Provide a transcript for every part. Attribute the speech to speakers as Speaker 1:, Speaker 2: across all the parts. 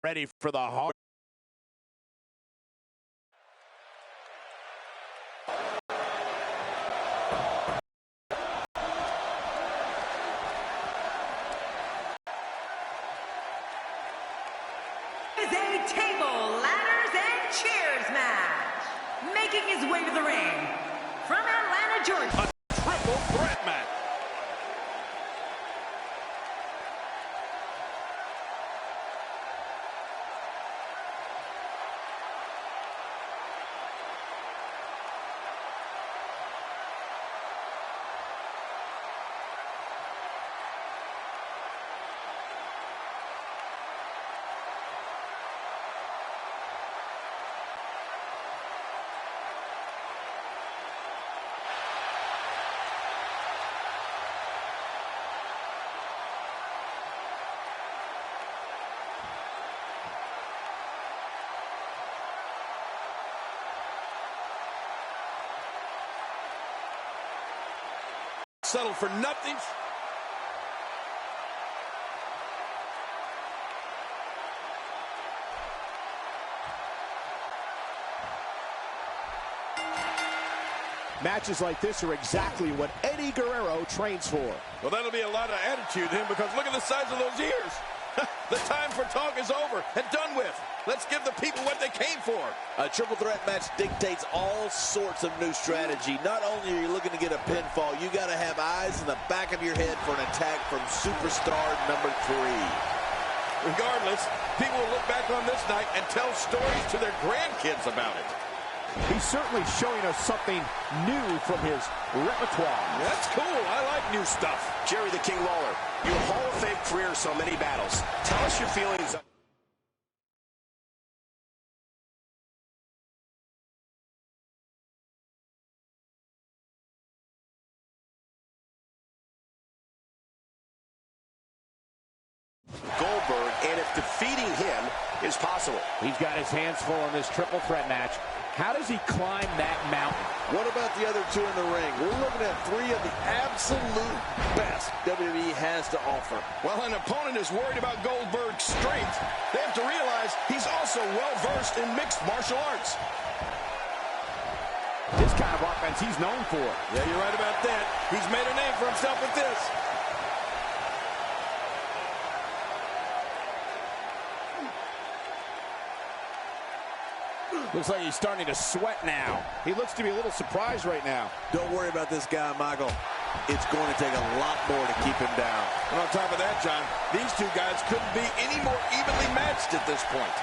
Speaker 1: ready for the hard.
Speaker 2: Is a table, ladders, and chairs match. Making his way to the ring from Atlanta, Georgia.
Speaker 1: A triple threat match. Settle for nothing.
Speaker 3: Matches like this are exactly what Eddie Guerrero trains for.
Speaker 1: Well, that'll be a lot of attitude then, because look at the size of those ears. The time for talk is over and done with. Let's give the people what they came for.
Speaker 4: A triple threat match dictates all sorts of new strategy. Not only are you looking to get a pinfall, you got to have eyes in the back of your head for an attack from superstar number 3.
Speaker 1: Regardless, people will look back on this night and tell stories to their grandkids about it.
Speaker 3: He's certainly showing us something new from his repertoire.
Speaker 1: That's cool. I like new stuff.
Speaker 5: Jerry the King Lawler, your Hall of Fame career, so many battles. Tell us your feelings. Goldberg, and if defeating him is possible.
Speaker 3: He's got his hands full in this triple threat match. How does he climb that mountain?
Speaker 4: What about the other 2 in the ring? We're looking at 3 of the absolute best WWE has to offer.
Speaker 1: While an opponent is worried about Goldberg's strength, they have to realize he's also well-versed in mixed martial arts.
Speaker 3: This kind of offense he's known for.
Speaker 1: Yeah, you're right about that. He's made a name for himself with this.
Speaker 3: Looks like he's starting to sweat now. He looks to be a little surprised right now.
Speaker 4: Don't worry about this guy, Michael. It's going to take a lot more to keep him down.
Speaker 1: And on top of that, John, these 2 guys couldn't be any more evenly matched at this point.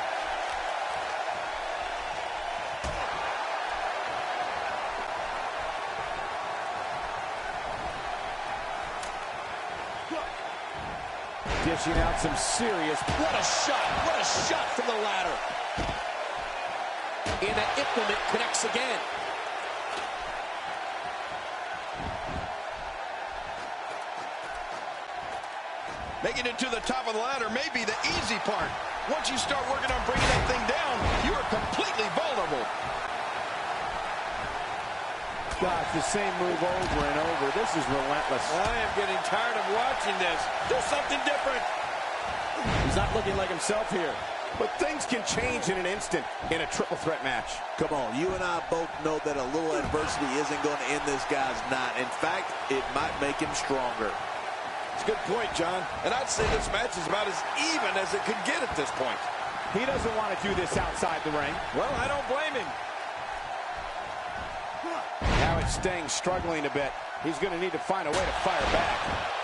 Speaker 3: Dishing out some serious...
Speaker 4: What a shot! What a shot from the ladder!
Speaker 3: And an implement connects again.
Speaker 1: Making it to the top of the ladder may be the easy part. Once you start working on bringing that thing down, you are completely vulnerable.
Speaker 3: Gosh, the same move over and over. This is relentless.
Speaker 1: I am getting tired of watching this. Do something different.
Speaker 3: He's not looking like himself here. But things can change in an instant in a triple threat match.
Speaker 4: Come on, you and I both know that a little adversity isn't going to end this guy's night. In fact, it might make him stronger.
Speaker 1: It's a good point, John. And I'd say this match is about as even as it could get at this point.
Speaker 3: He doesn't want to do this outside the ring.
Speaker 1: Well, I don't blame him.
Speaker 3: Now it's Sting struggling a bit. He's going to need to find a way to fire back.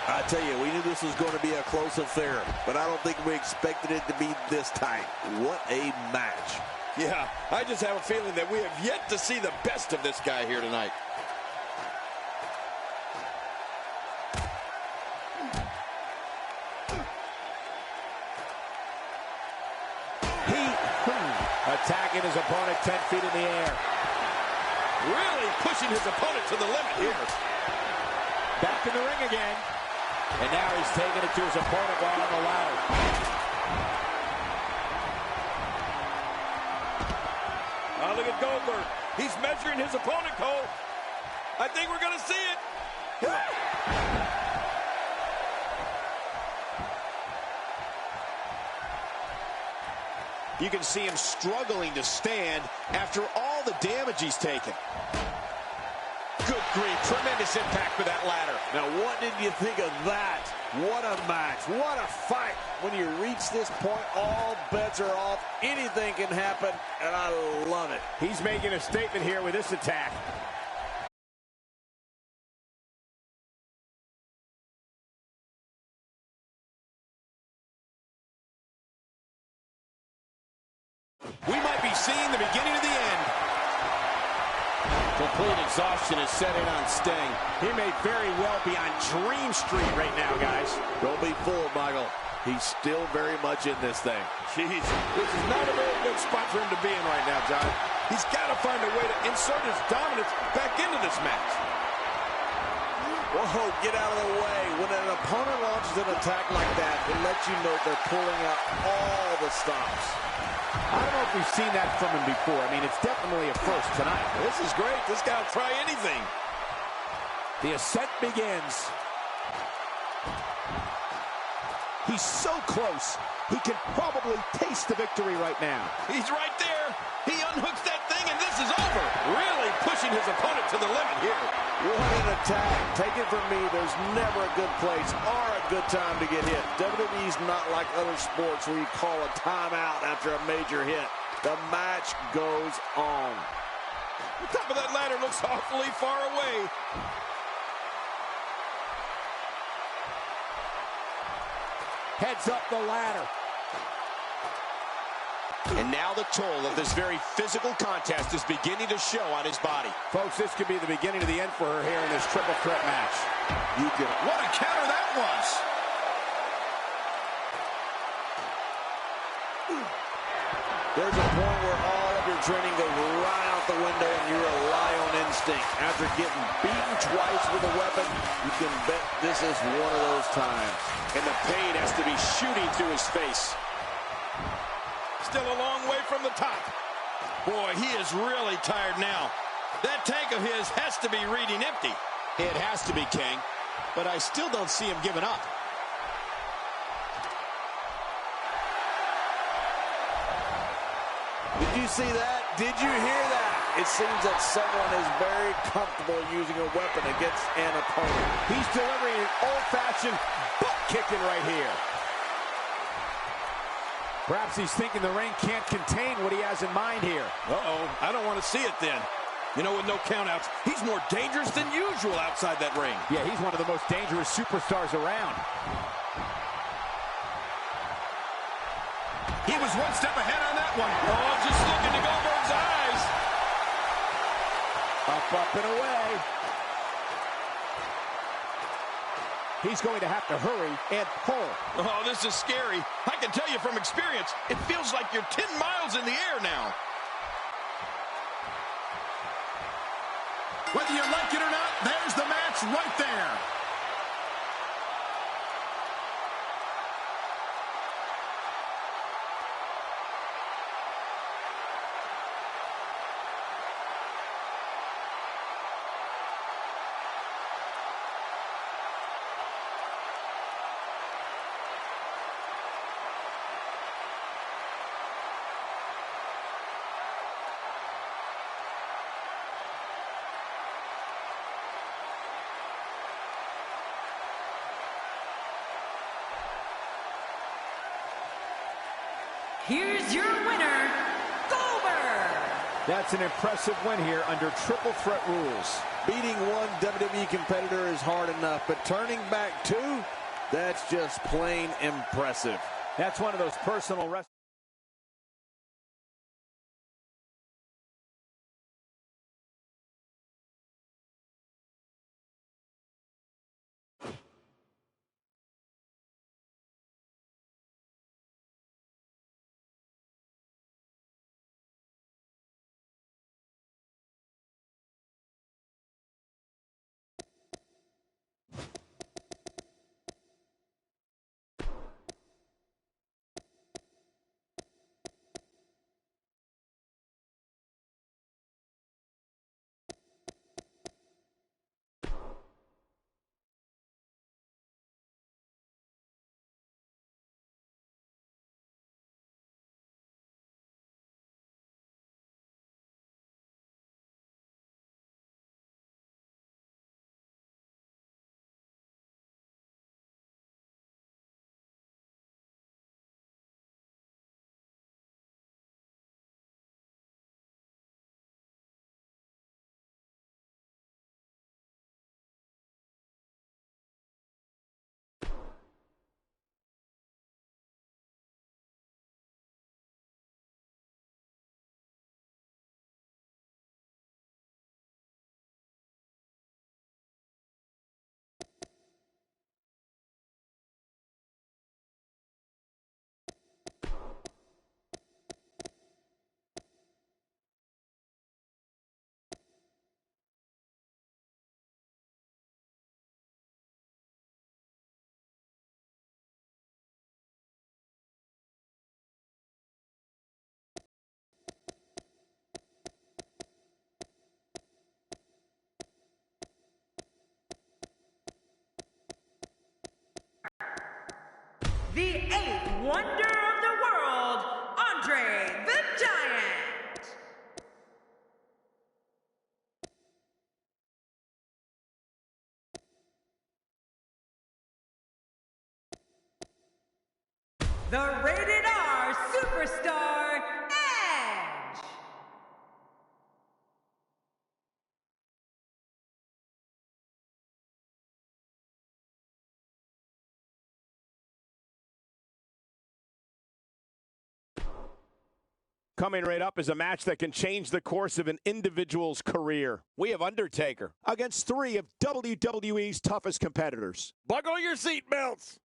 Speaker 4: I tell you, we knew this was going to be a close affair, but I don't think we expected it to be this tight. What a match.
Speaker 1: Yeah, I just have a feeling that we have yet to see the best of this guy here tonight.
Speaker 3: Attacking his opponent 10 feet in the air.
Speaker 1: Really pushing his opponent to the limit here.
Speaker 3: Back in the ring again. And now he's taking it to his opponent while on the ladder.
Speaker 1: Oh, look at Goldberg. He's measuring his opponent, Cole. I think we're going to see it.
Speaker 3: You can see him struggling to stand after all the damage he's taken. Good grief, tremendous impact with that ladder.
Speaker 4: Now, what did you think of that? What a match. What a fight. When you reach this point, all bets are off. Anything can happen, and I love it.
Speaker 3: He's making a statement here with this attack. We might be seeing the beginning of the end. Complete exhaustion is setting on Sting. He may very well be on Dream Street right now, guys.
Speaker 4: Don't be fooled, Michael. He's still very much in this thing.
Speaker 1: Jeez, this is not a very good spot for him to be in right now, John. He's got to find a way to insert his dominance back into this match.
Speaker 4: Whoa, get out of the way. When an opponent launches an attack like that, it lets you know they're pulling out all the stops.
Speaker 3: I don't know if we've seen that from him before. I mean, it's definitely a first tonight.
Speaker 1: This is great. This guy will try anything.
Speaker 3: The ascent begins. He's so close. He can probably taste the victory right now.
Speaker 1: He's right there. He unhooks that thing, and this is over. Really pushing his opponent to the limit here.
Speaker 4: What an attack. Take it from me, there's never a good place or a good time to get hit. WWE's not like other sports where you call a timeout after a major hit. The match goes on.
Speaker 1: The top of that ladder looks awfully far away.
Speaker 3: Heads up the ladder. And now the toll of this very physical contest is beginning to show on his body. Folks, this could be the beginning of the end for her here in this triple threat match.
Speaker 1: What a counter that was.
Speaker 4: There's a point where all of your training goes right out the window and you rely on instinct. After getting beaten twice with a weapon, you can bet this is one of those times.
Speaker 3: And the pain has to be shooting through his face.
Speaker 1: Still a long way from the top. Boy, he is really tired now. That tank of his has to be reading empty.
Speaker 3: It has to be, King. But I still don't see him giving up.
Speaker 4: Did you see that? Did you hear that? It seems that someone is very comfortable using a weapon against an opponent.
Speaker 3: He's delivering an old-fashioned butt kicking right here. Perhaps he's thinking the ring can't contain what he has in mind here.
Speaker 1: Uh-oh, I don't want to see it then. You know, with no countouts, he's more dangerous than usual outside that ring.
Speaker 3: Yeah, he's one of the most dangerous superstars around.
Speaker 1: He was one step ahead on that one. Oh, just looking to go Goldberg's eyes.
Speaker 3: Up, and away. He's going to have to hurry and pull.
Speaker 1: Oh, this is scary. I can tell you from experience, it feels like you're 10 miles in the air now.
Speaker 3: Whether you like it or not, there's the match right there.
Speaker 2: Here's your winner, Goldberg.
Speaker 3: That's an impressive win here under triple threat rules.
Speaker 4: Beating one WWE competitor is hard enough, but turning back two, that's just plain impressive.
Speaker 3: That's one of those personal
Speaker 2: the eighth wonder of the world, Andre the Giant. The Rated R Superstar, Edge.
Speaker 3: Coming right up is a match that can change the course of an individual's career. We have Undertaker against three of WWE's toughest competitors.
Speaker 4: Buckle your seatbelts.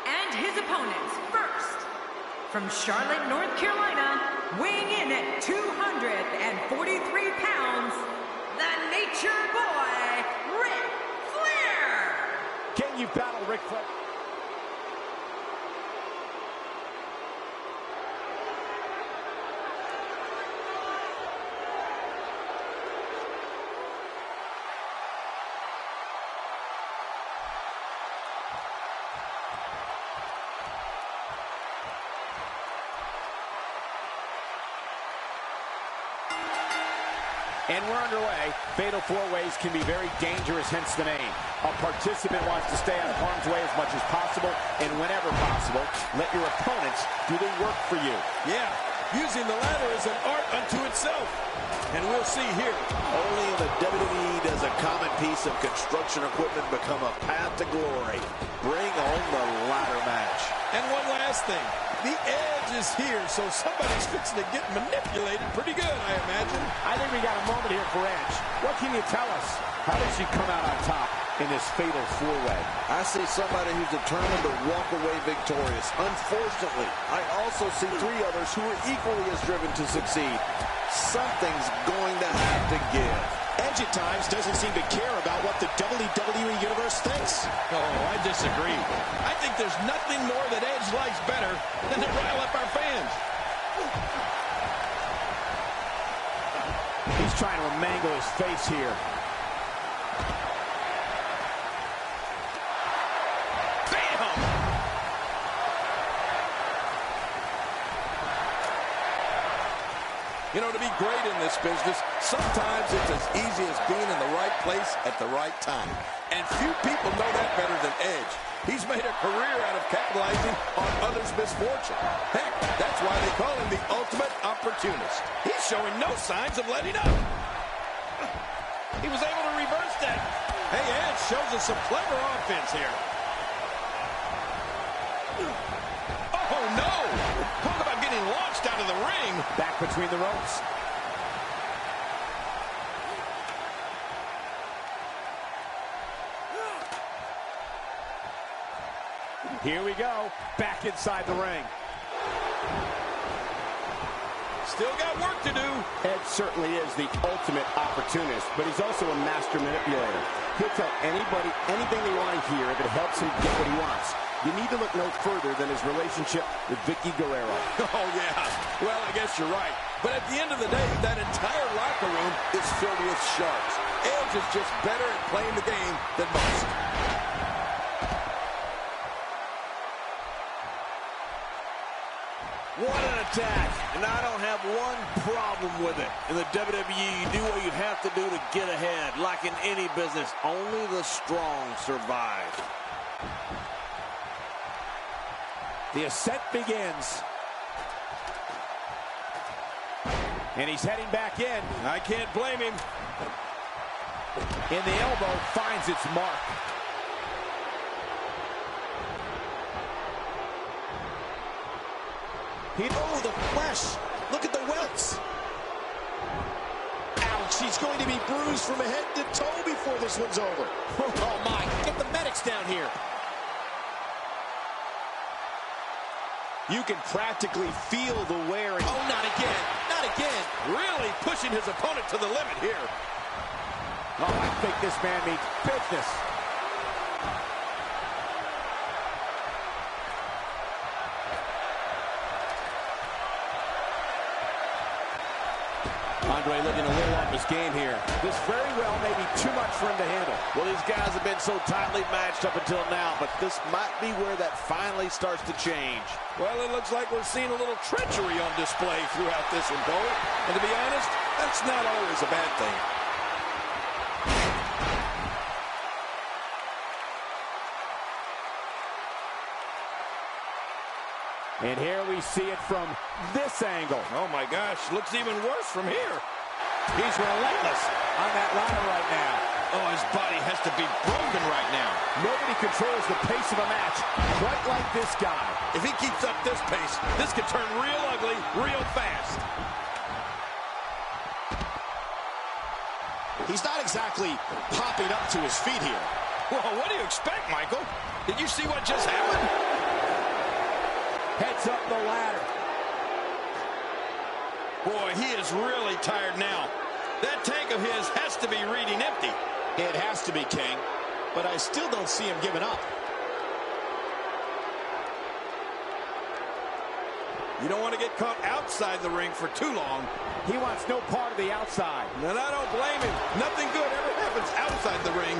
Speaker 2: And his opponents, first, from Charlotte, North Carolina, weighing in at 243 pounds, the Nature Boy, Ric Flair.
Speaker 3: Can you battle Ric Flair? And we're underway. Fatal four-ways can be very dangerous, hence the name. A participant wants to stay out of harm's way as much as possible, and whenever possible, let your opponents do the work for you.
Speaker 1: Yeah, using the ladder is an art unto itself. And we'll see here.
Speaker 4: Only in the WWE does a common piece of construction equipment become a path to glory. Bring on the ladder match.
Speaker 1: And one last thing. The Edge is here, so somebody's fixing to get manipulated pretty good, I imagine.
Speaker 3: I think we got a moment here for Edge. What can you tell us? How does he come out on top in this fatal four-way?
Speaker 4: I see somebody who's determined to walk away victorious. Unfortunately, I also see three others who are equally as driven to succeed. Something's going to have to give.
Speaker 5: Edge at times doesn't seem to care about what the WWE Universe thinks.
Speaker 1: Oh, I disagree. I think there's nothing more that Edge likes better than to rile up our fans.
Speaker 3: He's trying to mangle his face here. You know, to be great in this business, sometimes it's as easy as being in the right place at the right time. And few people know that better than Edge. He's made a career out of capitalizing on others' misfortune. Heck, that's why they call him the ultimate opportunist. He's showing no signs of letting up. He was able to reverse that. Hey, Edge shows us some clever offense here. Oh, no! Talk about getting launched out of the ring. Back between the ropes. Here we go. Back inside the ring. Still got work to do. Edge certainly is the ultimate opportunist, but he's also a master manipulator. He'll tell anybody anything they want to hear if it helps him get what he wants. You need to look no further than his relationship with Vicky Guerrero. Oh, yeah. Well, I guess you're right. But at the end of the day, that entire locker room is filled with sharks. Edge is just better at playing the game than most.
Speaker 4: What an attack. And I don't have one problem with it. In the WWE, you do what you have to do to get ahead. Like in any business, only the strong survive.
Speaker 6: The ascent begins. And he's heading back in.
Speaker 3: I can't blame him.
Speaker 6: And the elbow finds its mark.
Speaker 5: Oh, the flesh. Look at the welts. Ouch, he's going to be bruised from head to toe before this one's over. Oh, my. Get the medics down here. You can practically feel the wear. Oh, not again. Not again.
Speaker 3: Really pushing his opponent to the limit here.
Speaker 6: Oh, I think this man means business.
Speaker 5: Andre looking a little off his game here.
Speaker 6: This very well may be too much for him to handle.
Speaker 4: Well, these guys have been so tightly matched up until now, but this might be where that finally starts to change.
Speaker 3: Well, it looks like we're seeing a little treachery on display throughout this one, Cole. And to be honest, that's not always a bad thing.
Speaker 6: And here we see it from this angle.
Speaker 3: Oh, my gosh, looks even worse from here.
Speaker 6: He's relentless on that ladder right now.
Speaker 3: Oh, his body has to be broken right now.
Speaker 6: Nobody controls the pace of a match quite like this guy.
Speaker 3: If he keeps up this pace, this could turn real ugly real fast.
Speaker 5: He's not exactly popping up to his feet here.
Speaker 3: Well, what do you expect, Michael? Did you see what just happened?
Speaker 6: Heads up the ladder.
Speaker 3: Boy, he is really tired now. That tank of his has to be reading empty.
Speaker 5: It has to be, King, but I still don't see him giving up.
Speaker 3: You don't want to get caught outside the ring for too long.
Speaker 6: He wants no part of the outside.
Speaker 3: And I don't blame him. Nothing good ever happens outside the ring.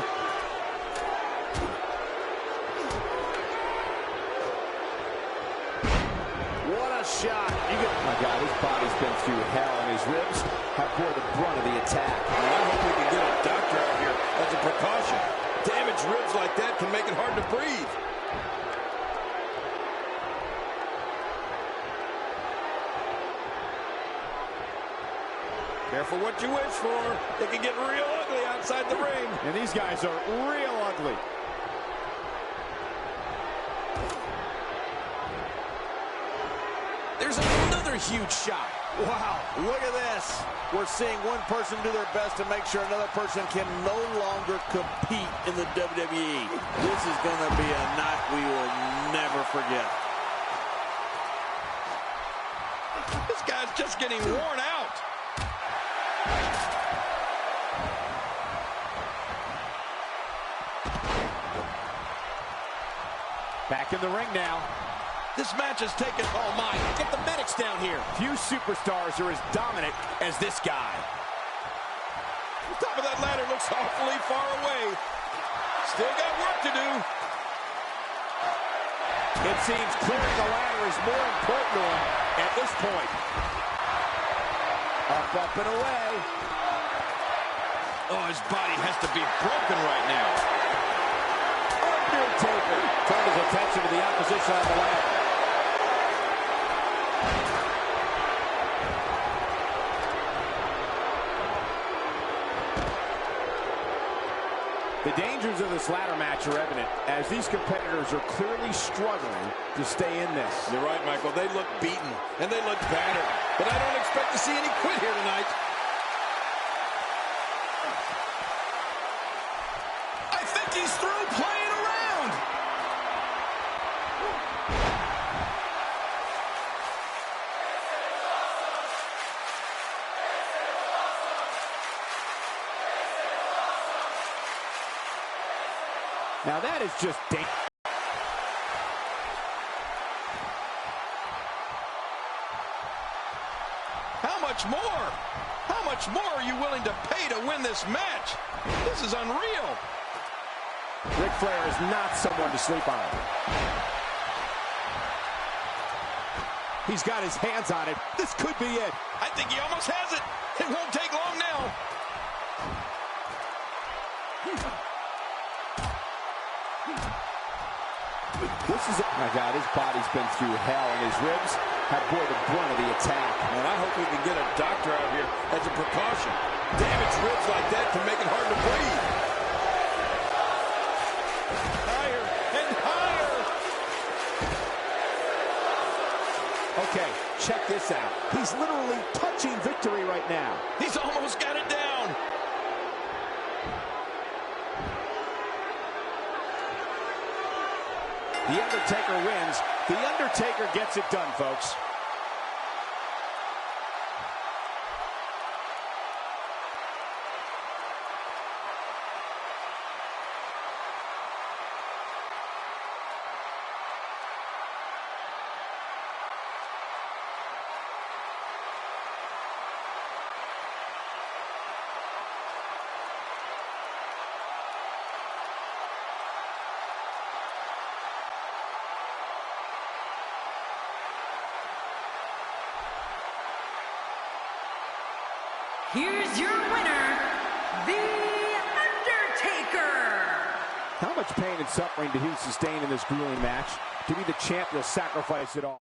Speaker 4: What a shot.
Speaker 6: Oh my God, his body's been through hell, and his ribs have bore the brunt of the attack.
Speaker 3: Well, I hope we can get a doctor out here as a precaution. Damaged ribs like that can make it hard to breathe. Careful what you wish for. It can get real ugly outside the ring.
Speaker 6: And these guys are real ugly.
Speaker 5: There's another huge shot.
Speaker 4: Wow, look at this. We're seeing one person do their best to make sure another person can no longer compete in the WWE. This is going to be a night we will never forget.
Speaker 3: This guy's just getting worn out.
Speaker 6: Back in the ring now.
Speaker 3: This match has taken...
Speaker 5: Oh, my. Get the medics down here.
Speaker 6: Few superstars are as dominant as this guy.
Speaker 3: The top of that ladder looks awfully far away. Still got work to do.
Speaker 6: It seems clearing the ladder is more important to him at this point. Up and away.
Speaker 3: Oh, his body has to be broken right now.
Speaker 6: Undertaker turned his attention to the opposition on the ladder. The dangers of this ladder match are evident as these competitors are clearly struggling to stay in this.
Speaker 3: You're right, Michael. They look beaten and they look battered. But I don't expect to see any quit here tonight.
Speaker 5: I think he's through playing around.
Speaker 6: Now that is just dangerous.
Speaker 3: How much more? How much more are you willing to pay to win this match? This is unreal.
Speaker 6: Ric Flair is not someone to sleep on. He's got his hands on it. This could be it.
Speaker 3: I think he almost has it. It won't take long now.
Speaker 6: This is, oh my God, his body's been through hell, and his ribs have bore the brunt of the attack.
Speaker 3: And I hope we can get a doctor out here as a precaution. Damaged ribs like that can make it hard to breathe.
Speaker 1: Higher and higher.
Speaker 6: Okay, check this out. He's literally touching victory right now.
Speaker 3: He's almost got it down.
Speaker 6: The Undertaker wins. The Undertaker gets it done, folks.
Speaker 2: Here's your winner, The Undertaker.
Speaker 6: How much pain and suffering did he sustain in this grueling match? To be the champ, he'll sacrifice it all.